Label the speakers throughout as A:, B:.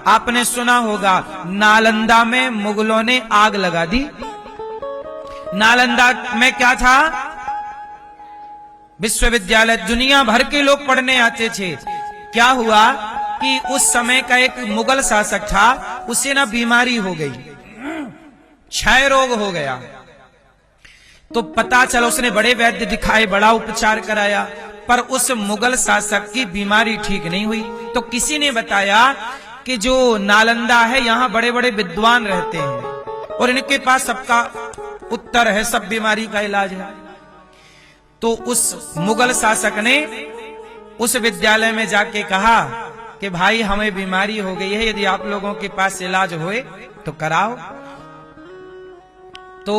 A: आपने सुना होगा नालंदा में मुगलों ने आग लगा दी। नालंदा में क्या था? विश्वविद्यालय, दुनिया भर के लोग पढ़ने आते थे। क्या हुआ कि उस समय का एक मुगल शासक था, उसे ना बीमारी हो गई, क्षय रोग हो गया। तो पता चला, उसने बड़े वैद्य दिखाए, बड़ा उपचार कराया, पर उस मुगल शासक की बीमारी ठीक नहीं हुई। तो किसी ने बताया कि जो नालंदा है, यहां बड़े बड़े विद्वान रहते हैं और इनके पास सबका उत्तर है, सब बीमारी का इलाज है। तो उस मुगल शासक ने उस विद्यालय में जाके कहा कि भाई हमें बीमारी हो गई है, यदि आप लोगों के पास इलाज होए तो कराओ। तो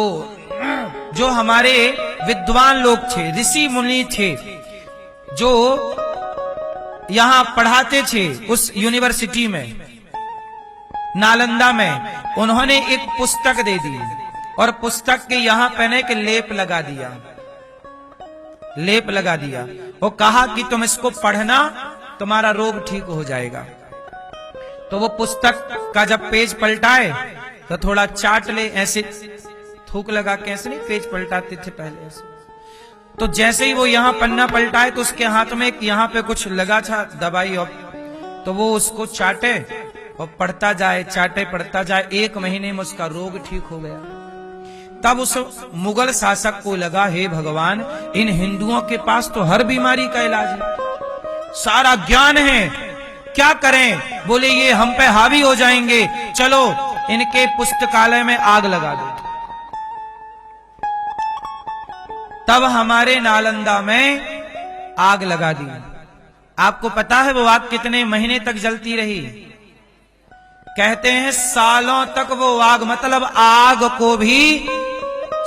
A: जो हमारे विद्वान लोग थे, ऋषि मुनि थे, जो यहां पढ़ाते थे उस यूनिवर्सिटी में, नालंदा में, उन्होंने एक पुस्तक दे दी और पुस्तक के यहां पहने के लेप लगा दिया, लेप लगा दिया। वो कहा कि तुम इसको पढ़ना, तुम्हारा रोग ठीक हो जाएगा। तो वो पुस्तक का जब पेज पलटाए तो थोड़ा चाट ले, ऐसे थूक लगा के, ऐसे नहीं पेज पलटाते थे पहले ऐसे। तो जैसे ही वो यहां पन्ना पलटाए तो उसके हाथ में यहां पे कुछ लगा था दवाई, और तो वो उसको चाटे और पढ़ता जाए, चाटे पढ़ता जाए। 1 महीने में उसका रोग ठीक हो गया। तब उस मुगल शासक को लगा, हे भगवान, इन हिंदुओं के पास तो हर बीमारी का इलाज है, सारा ज्ञान है, क्या करें? बोले ये हम पे हावी हो जाएंगे, चलो इनके पुस्तकालय में आग लगा दो। तब हमारे नालंदा में आग लगा दी। आपको पता है वो आग कितने महीने तक जलती रही? कहते हैं सालों तक वो आग, मतलब आग को भी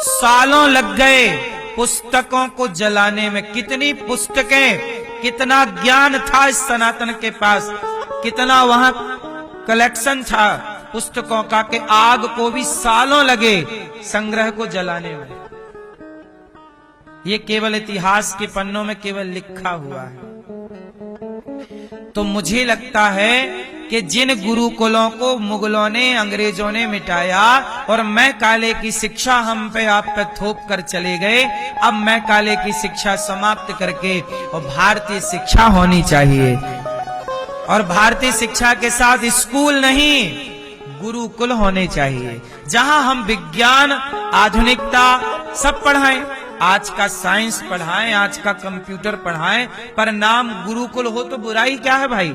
A: सालों लग गए पुस्तकों को जलाने में। कितनी पुस्तकें, कितना ज्ञान था इस सनातन के पास, कितना वहां कलेक्शन था पुस्तकों का, कि आग को भी सालों लगे संग्रह को जलाने में। ये केवल इतिहास के पन्नों में केवल लिखा हुआ है। तो मुझे लगता है कि जिन गुरुकुलों को मुगलों ने, अंग्रेजों ने मिटाया और मैं काले की शिक्षा हम पे आप पे थोप कर चले गए, अब मैं काले की शिक्षा समाप्त करके और भारतीय शिक्षा होनी चाहिए। और भारतीय शिक्षा के साथ स्कूल नहीं, गुरुकुल होने चाहिए, जहां हम विज्ञान, आधुनिकता सब पढ़ाएं। आज का साइंस पढ़ाएं, आज का कंप्यूटर पढ़ाएं, पर नाम गुरुकुल हो तो बुराई क्या है भाई?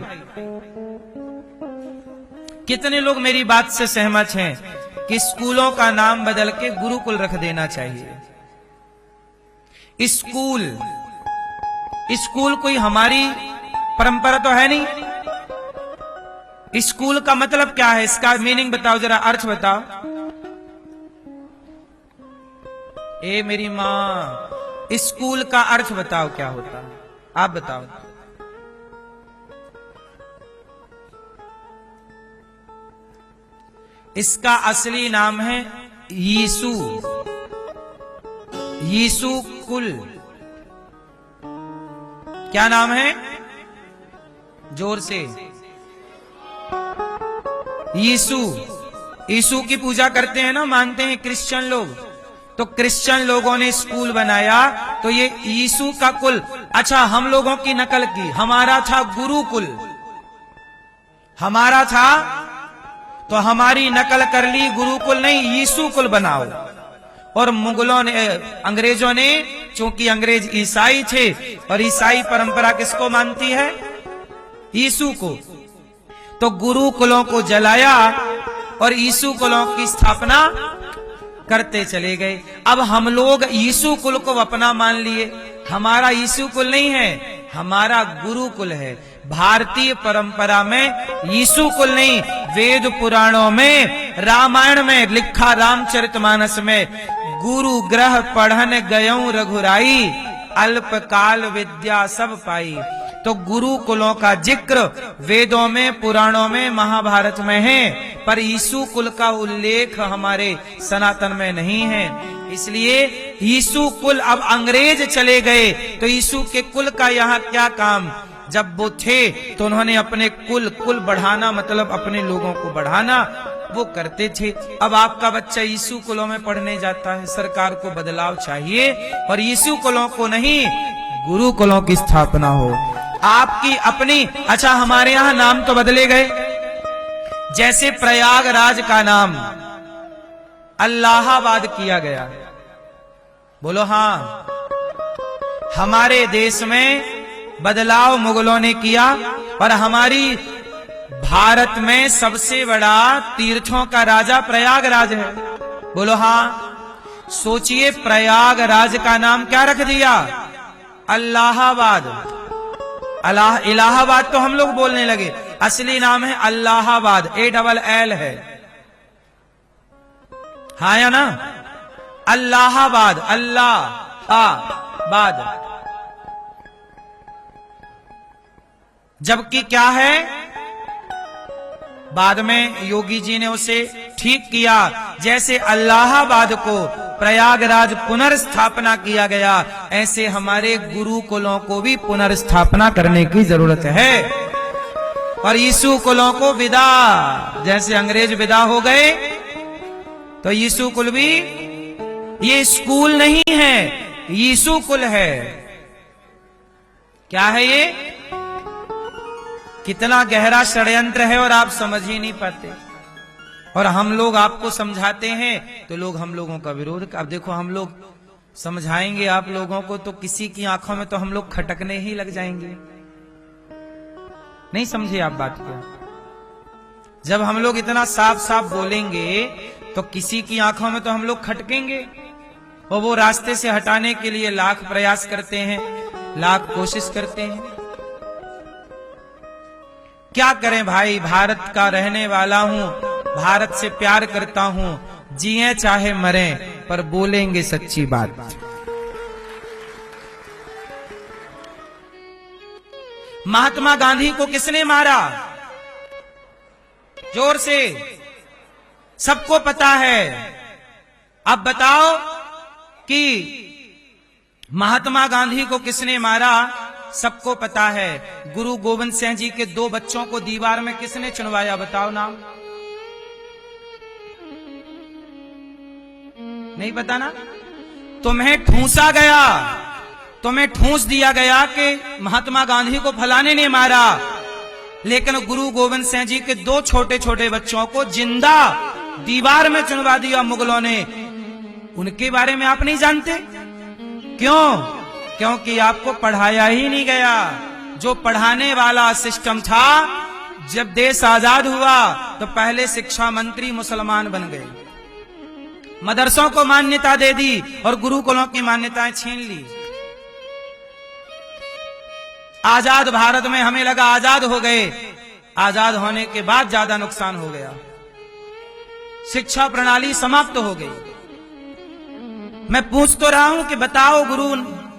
A: कितने लोग मेरी बात से सहमत हैं कि स्कूलों का नाम बदल के गुरुकुल रख देना चाहिए? स्कूल, स्कूल कोई हमारी परंपरा तो है नहीं। स्कूल का मतलब क्या है? इसका मीनिंग बताओ, जरा अर्थ बताओ। ए मेरी माँ, स्कूल का अर्थ बताओ क्या होता है? आप बताओ। इसका असली नाम है यीशु, यीशु कुल। क्या नाम है? जोर से। यीशु, यीशु की पूजा करते हैं ना, मानते हैं क्रिश्चियन लोग। तो क्रिश्चियन लोगों ने स्कूल बनाया, तो ये यीशु का कुल। अच्छा, हम लोगों की नकल की, हमारा था गुरुकुल, हमारा था, तो हमारी नकल कर ली, गुरुकुल नहीं यीशु कुल बनाओ। और मुगलों ने, अंग्रेजों ने, चूंकि अंग्रेज ईसाई थे और ईसाई परंपरा किसको मानती है? यीशु को। तो गुरुकुलों को जलाया और यीशु कुलों की स्थापना करते चले गए। अब हम लोग यीशु कुल को अपना मान लिए। हमारा यीशु कुल नहीं है, हमारा गुरुकुल है। भारतीय परंपरा में यीशु कुल नहीं, वेद पुराणों में, रामायण में लिखा, रामचरितमानस में, गुरु ग्रह पढ़न गयऊं रघुराई, अल्पकाल विद्या सब पाई। तो गुरुकुलों का जिक्र वेदों में, पुराणों में, महाभारत में है, पर यीशु कुल का उल्लेख हमारे सनातन में नहीं है। इसलिए यीशु कुल, अब अंग्रेज चले गए तो यीशु के कुल का यहाँ क्या काम? जब वो थे तो उन्होंने अपने कुल बढ़ाना, मतलब अपने लोगों को बढ़ाना वो करते थे। अब आपका बच्चा यीशु कुलों में पढ़ने जाता है, सरकार को बदलाव चाहिए और यीशु कुलों को नहीं, गुरु कुलों की स्थापना हो। आपकी अपनी, अच्छा हमारे यहां नाम तो बदले गए, जैसे प्रयागराज का नाम अल्लाहाबाद किया गया, बोलो हाँ। हमारे देश में बदलाव मुगलों ने किया और हमारी भारत में सबसे बड़ा तीर्थों का राजा प्रयागराज है, बोलो हाँ। सोचिए प्रयागराज का नाम क्या रख दिया, अल्लाहाबाद। इलाहाबाद तो हम लोग बोलने लगे, असली नाम है अल्लाहाबाद, ALL है, हाँ या ना, अल्लाहाबाद, अल्लाहाबाद। जबकि क्या है, बाद में योगी जी ने उसे ठीक किया, जैसे अल्लाहाबाद को प्रयागराज पुनर्स्थापना किया गया, ऐसे हमारे गुरुकुलों को भी पुनर्स्थापना करने की जरूरत है। और यीशु कुलों को विदा, जैसे अंग्रेज विदा हो गए तो यीशु कुल भी, ये स्कूल नहीं है, यीशु कुल है। क्या है ये, कितना गहरा षड्यंत्र है और आप समझ ही नहीं पाते। और हम लोग आपको समझाते हैं तो लोग हम लोगों का विरोध। अब देखो हम लोग समझाएंगे आप लोगों को तो किसी की आंखों में तो हम लोग खटकने ही लग जाएंगे। नहीं समझे आप बात को? जब हम लोग इतना साफ साफ बोलेंगे तो किसी की आंखों में तो हम लोग खटकेंगे और वो रास्ते से हटाने के लिए लाख प्रयास करते हैं, लाख कोशिश करते हैं। क्या करें भाई, भारत का रहने वाला हूं, भारत से प्यार करता हूं, जिए चाहे मरें पर बोलेंगे सच्ची बात। महात्मा गांधी को किसने मारा? जोर से, सबको पता है। अब बताओ कि महात्मा गांधी को किसने मारा? सबको पता है। गुरु गोविंद सिंह जी के 2 बच्चों को दीवार में किसने चुनवाया? बताओ नाम। नहीं पता ना? तुम्हें ठूंसा गया, तुम्हें ठूंस दिया गया कि महात्मा गांधी को फलाने ने मारा, लेकिन गुरु गोविंद सिंह जी के 2 छोटे छोटे बच्चों को जिंदा दीवार में चुनवा दिया मुगलों ने। उनके बारे में आप नहीं जानते? क्यों? क्योंकि आपको पढ़ाया ही नहीं गया। जो पढ़ाने वाला सिस्टम था, जब देश आजाद हुआ तो पहले शिक्षा मंत्री मुसलमान बन गए, मदरसों को मान्यता दे दी और गुरुकुलों की मान्यताएं छीन ली। आजाद भारत में हमें लगा आजाद हो गए, आजाद होने के बाद ज्यादा नुकसान हो गया, शिक्षा प्रणाली समाप्त हो गई। मैं पूछ तो रहा हूं कि बताओ, गुरु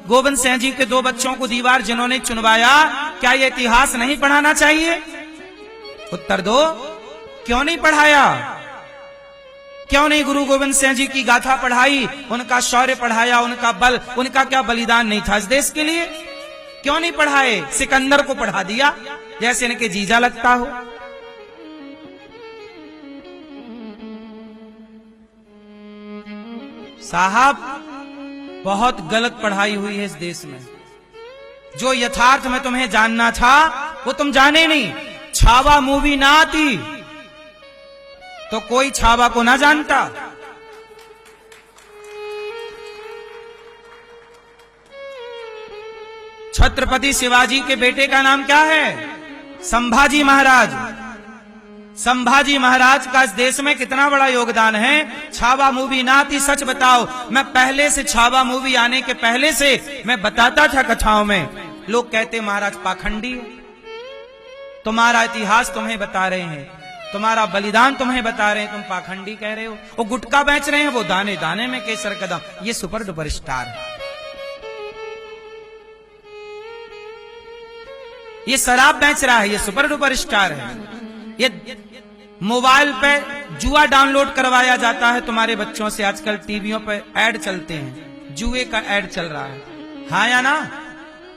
A: गोविंद सिंह जी के 2 बच्चों को दीवार जिन्होंने चुनवाया, क्या ये इतिहास नहीं पढ़ाना चाहिए? उत्तर दो, क्यों नहीं पढ़ाया? क्यों नहीं गुरु गोविंद सिंह जी की गाथा पढ़ाई, उनका शौर्य पढ़ाया, उनका बल, उनका क्या बलिदान नहीं था इस देश के लिए? क्यों नहीं पढ़ाए? सिकंदर को पढ़ा दिया जैसे इनके जीजा लगता हो। साहब बहुत गलत पढ़ाई हुई है इस देश में। जो यथार्थ में तुम्हें जानना था वो तुम जाने नहीं। छावा मूवी ना आती तो कोई छावा को ना जानता। छत्रपति शिवाजी के बेटे का नाम क्या है? संभाजी महाराज। संभाजी महाराज का इस देश में कितना बड़ा योगदान है। छावा मूवी ना आती, सच बताओ। मैं पहले से, छावा मूवी आने के पहले से मैं बताता था कथाओं में, लोग कहते महाराज पाखंडी है, तुम्हारा इतिहास तुम्हें बता रहे हैं, तुम्हारा बलिदान तुम्हें बता रहे हैं, तुम पाखंडी कह रहे हो। वो गुटखा बेच रहे हैं, वो दाने दाने में केसर कदम, ये सुपर डुपर स्टार है। ये शराब बेच रहा है, ये सुपर डुपर स्टार है। ये मोबाइल पे जुआ डाउनलोड करवाया जाता है तुम्हारे बच्चों से। आजकल टीवियों पे ऐड चलते हैं, जुए का ऐड चल रहा है, हाँ या ना?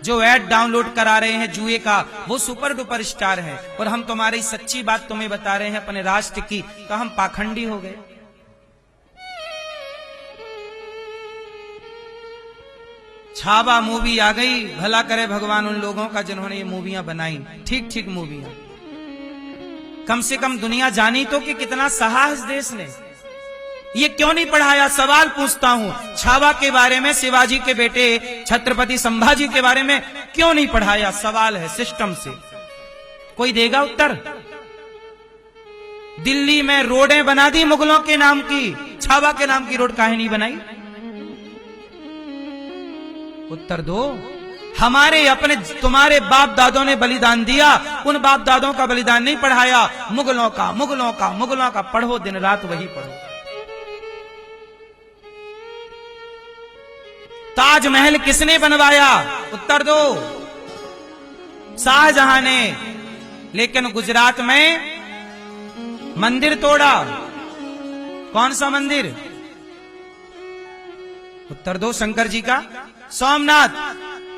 A: जो ऐड डाउनलोड करा रहे हैं जुए का, वो सुपर डुपर स्टार है, और हम तुम्हारी सच्ची बात तुम्हें बता रहे हैं अपने राष्ट्र की, तो हम पाखंडी हो गए। छावा मूवी आ गई, भला करे भगवान उन लोगों का जिन्होंने ये मूवियां बनाई, ठीक ठीक मूवियां। कम से कम दुनिया जानी तो कि कितना सहा इस देश ने। ये क्यों नहीं पढ़ाया? सवाल पूछता हूं, छावा के बारे में, शिवाजी के बेटे छत्रपति संभाजी के बारे में क्यों नहीं पढ़ाया? सवाल है सिस्टम से। कोई देगा उत्तर? दिल्ली में रोडें बना दी मुगलों के नाम की, छावा के नाम की रोड काहे नहीं बनाई? उत्तर दो। हमारे अपने तुम्हारे बाप दादों ने बलिदान दिया, उन बाप दादों का बलिदान नहीं पढ़ाया। मुगलों का मुगलों का मुगलों का पढ़ो, दिन रात वही पढ़ो। ताजमहल किसने बनवाया? उत्तर दो। शाहजहां ने। लेकिन गुजरात में मंदिर तोड़ा। कौन सा मंदिर? उत्तर दो। शंकर जी का सोमनाथ।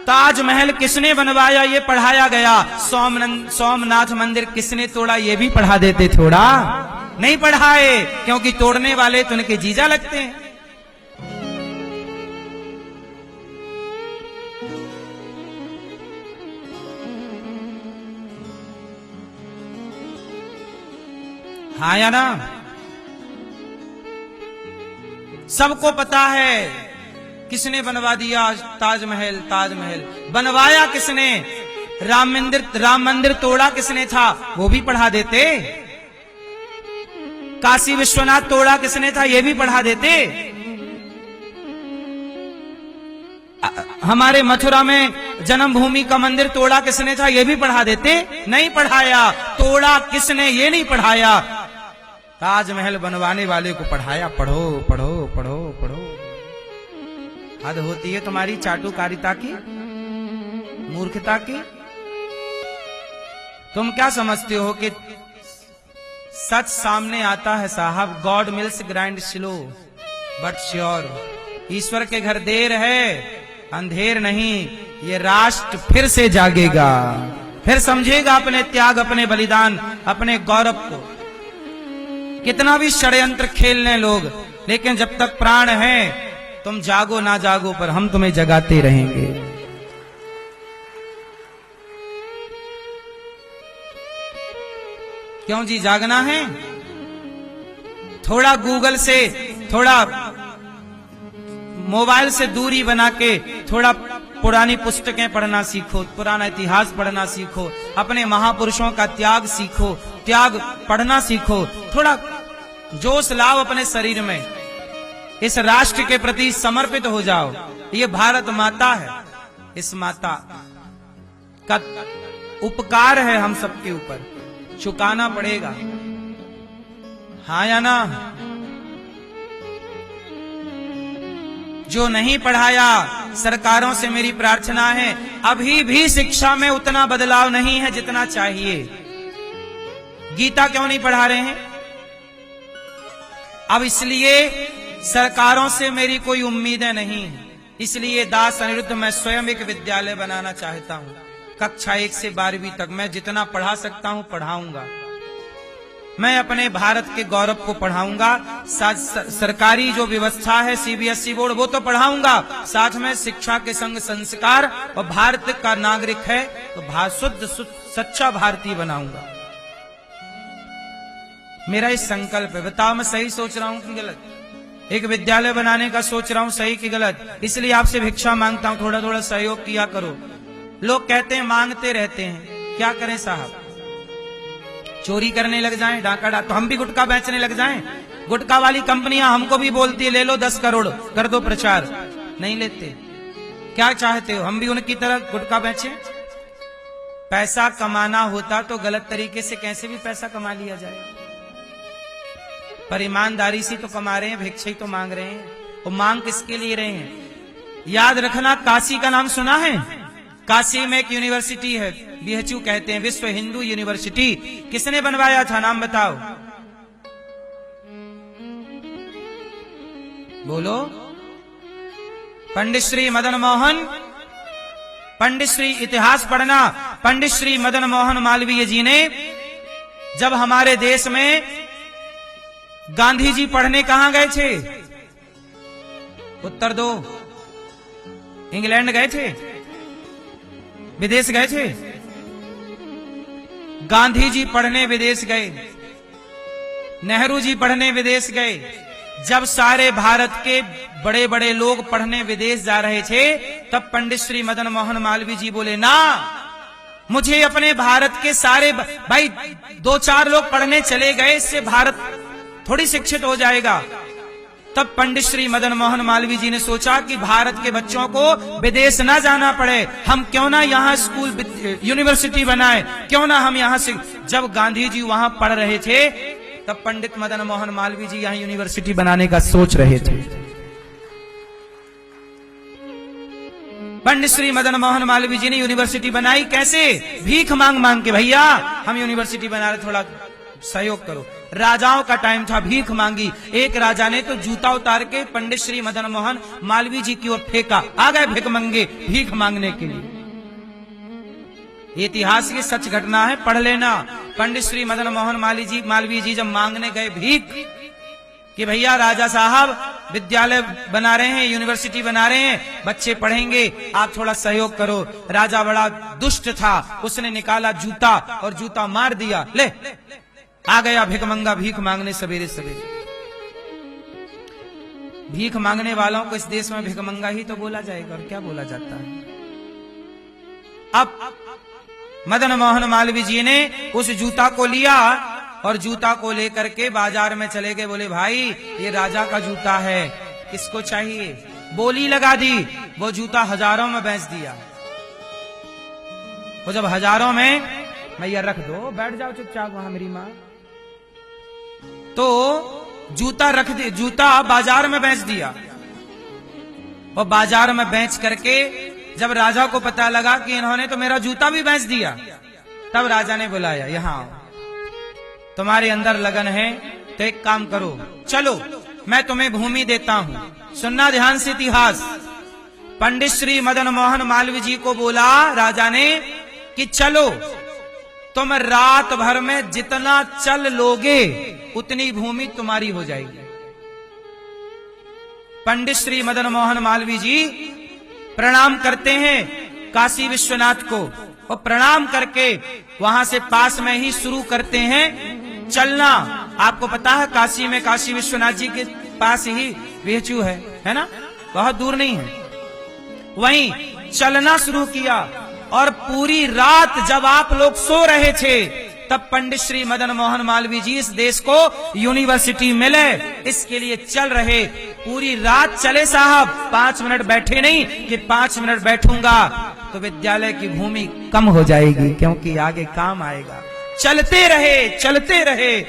A: ताजमहल किसने बनवाया? ये पढ़ाया गया। सोमनाथ मंदिर किसने तोड़ा? ये भी पढ़ा देते थोड़ा? नहीं पढ़ाए, क्योंकि तोड़ने वाले तो उनके जीजा लगते हैं। हाँ या ना? सबको पता है किसने बनवा दिया ताजमहल। ताजमहल बनवाया किसने? राम मंदिर तोड़ा किसने था? वो भी पढ़ा देते। काशी विश्वनाथ तोड़ा किसने था? ये भी पढ़ा देते। हमारे मथुरा में जन्मभूमि का मंदिर तोड़ा किसने था? ये भी पढ़ा देते। नहीं पढ़ाया। तोड़ा किसने? ये नहीं पढ़ाया। ताजमहल बनवाने वाले को पढ़ाया। पढ़ो पढ़ो पढ़ो पढ़ो। हद होती है तुम्हारी चाटुकारिता की, मूर्खता की। तुम क्या समझते हो कि सच सामने आता है साहब? God mills grind slow but sure. ईश्वर के घर देर है, अंधेर नहीं। ये राष्ट्र फिर से जागेगा, फिर समझेगा अपने त्याग, अपने बलिदान, अपने गौरव को। कितना भी षड्यंत्र खेल लें लोग, लेकिन जब तक प्राण है, तुम जागो ना जागो, पर हम तुम्हें जगाते रहेंगे। क्यों जी? जागना है। थोड़ा गूगल से, थोड़ा मोबाइल से दूरी बना के थोड़ा पुरानी पुस्तकें पढ़ना सीखो, पुराना इतिहास पढ़ना सीखो, अपने महापुरुषों का त्याग सीखो, त्याग पढ़ना सीखो। थोड़ा जोश लाओ अपने शरीर में, इस राष्ट्र के प्रति समर्पित हो जाओ। ये भारत माता है, इस माता का उपकार है हम सबके ऊपर, चुकाना पड़ेगा। हाँ या ना? जो नहीं पढ़ाया, सरकारों से मेरी प्रार्थना है, अभी भी शिक्षा में उतना बदलाव नहीं है जितना चाहिए। गीता क्यों नहीं पढ़ा रहे हैं? अब इसलिए सरकारों से मेरी कोई उम्मीदें नहीं है। इसलिए दास अनिरुद्ध मैं स्वयं एक विद्यालय बनाना चाहता हूं। कक्षा 1 से 12वीं तक मैं जितना पढ़ा सकता हूं पढ़ाऊंगा। मैं अपने भारत के गौरव को पढ़ाऊंगा। सरकारी जो व्यवस्था है, सीबीएसई बोर्ड, वो तो पढ़ाऊंगा। साथ में शिक्षा के संग संस्कार, और भारत का नागरिक है तो शुद्ध सच्चा भारतीय बनाऊंगा। मेरा इस संकल्प है। बताओ मैं सही सोच रहा हूं कि गलत? एक विद्यालय बनाने का सोच रहा हूं, सही कि गलत? इसलिए आपसे भिक्षा मांगता हूं, थोड़ा थोड़ा सहयोग किया करो। लोग कहते हैं मांगते रहते हैं, क्या करें साहब? चोरी करने लग जाएं, डाका डाक, तो हम भी गुटखा बेचने लग जाएं? गुटखा वाली कंपनियां हमको भी बोलती है ले लो 10 करोड़, कर दो प्रचार। नहीं लेते। क्या चाहते हो? हम भी उनकी तरह गुटखा बेचें? पैसा कमाना होता तो गलत तरीके से कैसे भी पैसा कमा लिया जाए, पर ईमानदारी से तो कमा रहे हैं, भिक्षा ही तो मांग रहे हैं। और मांग किसके लिए रहे हैं? याद रखना, काशी का नाम सुना है? काशी में एक यूनिवर्सिटी है, बीएचयू कहते हैं, विश्व हिंदू यूनिवर्सिटी। किसने बनवाया था? नाम बताओ। बोलो। पंडित श्री मदन मोहन पंडित श्री इतिहास पढ़ना। पंडित श्री मदन मोहन मालवीय जी ने जब हमारे देश में गांधी जी पढ़ने कहां गए थे? उत्तर दो। इंग्लैंड गए थे? विदेश गए थे? गांधी जी पढ़ने विदेश गए, नेहरू जी पढ़ने विदेश गए। जब सारे भारत के बड़े बड़े लोग पढ़ने विदेश जा रहे थे, तब पंडित श्री मदन मोहन मालवीय जी बोले, ना, मुझे अपने भारत के सारे भाई 2-4 लोग पढ़ने चले गए, इससे भारत थोड़ी शिक्षित हो जाएगा। तब पंडित श्री मदन मोहन मालवीय जी ने सोचा कि भारत के बच्चों को विदेश ना जाना पड़े, हम क्यों ना यहाँ स्कूल यूनिवर्सिटी बनाए, क्यों ना हम यहाँ से। जब गांधी जी वहां पढ़ रहे थे, तब पंडित मदन मोहन मालवीय जी यहाँ यूनिवर्सिटी बनाने का सोच रहे थे। पंडित श्री मदन मोहन मालवीय जी ने यूनिवर्सिटी बनाई कैसे? भीख मांग मांग के, भैया हम यूनिवर्सिटी बना रहे, थोड़ा सहयोग करो। राजाओं का टाइम था, भीख मांगी। एक राजा ने तो जूता उतार के पंडित श्री मदन मोहन मालवीय जी की ओर फेंका। आ गए भिखमंगे भीख मांगने के लिए। इतिहास की सच घटना है, पढ़ लेना। पंडित श्री मदन मोहन मालवीय जी जब मांगने गए भीख कि भैया राजा साहब विद्यालय बना रहे हैं, यूनिवर्सिटी बना रहे हैं, बच्चे पढ़ेंगे, आप थोड़ा सहयोग करो। राजा बड़ा दुष्ट था, उसने निकाला जूता और जूता मार दिया। ले, आ गया भिखमंगा भीख मांगने सवेरे सवेरे। भीख मांगने वालों को इस देश में भिखमंगा ही तो बोला जाएगा, और क्या बोला जाता है। अब मदन मोहन मालवीय जी ने उस जूता को लिया और जूता को लेकर के बाजार में चले गए। बोले, भाई ये राजा का जूता है, किसको चाहिए? बोली लगा दी। वो जूता हजारों में बेच दिया। वो जब हजारों में, भैया रख दो, बैठ जाओ चुपचाप वहां मेरी मां, तो जूता रख दे, जूता बाजार में बेच दिया। और बाजार में बेच करके जब राजा को पता लगा कि इन्होंने तो मेरा जूता भी बेच दिया, तब राजा ने बुलाया, यहां आओ, तुम्हारे अंदर लगन है तो एक काम करो, चलो मैं तुम्हें भूमि देता हूं। सुनना ध्यान से इतिहास। पंडित श्री मदन मोहन मालवीय जी को बोला राजा ने कि चलो, तुम रात भर में जितना चल लोगे उतनी भूमि तुम्हारी हो जाएगी। पंडित श्री मदन मोहन मालवीय जी प्रणाम करते हैं काशी विश्वनाथ को, और प्रणाम करके वहां से पास में ही शुरू करते हैं चलना। आपको पता है काशी में, काशी विश्वनाथ जी के पास ही वेचू है ना, बहुत दूर नहीं है। वहीं चलना शुरू किया, और पूरी रात जब आप लोग सो रहे थे, तब पंडित श्री मदन मोहन मालवीय जी इस देश को यूनिवर्सिटी मिले, इसके लिए चल रहे। पूरी रात चले साहब, 5 मिनट बैठे नहीं कि 5 मिनट बैठूंगा तो विद्यालय की भूमि कम हो जाएगी, क्योंकि आगे काम आएगा। चलते रहे,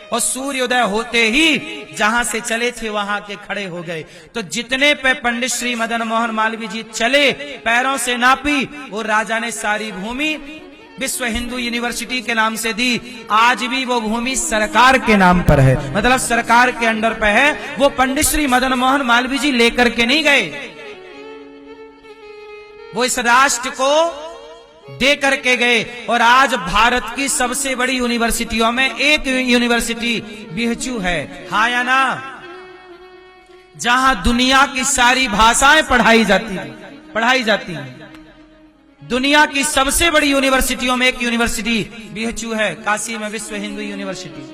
A: और सूर्योदय होते ही जहां से चले थे वहां के खड़े हो गए। तो जितने पे पंडित श्री मदन मोहन मालवीय जी चले, पैरों से नापी, वो राजा ने सारी भूमि विश्व हिंदू यूनिवर्सिटी के नाम से दी। आज भी वो भूमि सरकार के नाम पर है, मतलब सरकार के अंडर पे है। वो पंडित श्री मदन मोहन मालवीय जी लेकर के नहीं गए, वो इस राष्ट्र को दे करके गए। और आज भारत की सबसे बड़ी यूनिवर्सिटियों में एक यूनिवर्सिटी बीएचयू है, हाँ या ना, जहां दुनिया की सारी भाषाएं पढ़ाई जाती हैं। दुनिया की सबसे बड़ी यूनिवर्सिटियों में एक यूनिवर्सिटी बीएचयू है, काशी में विश्व हिंदू यूनिवर्सिटी।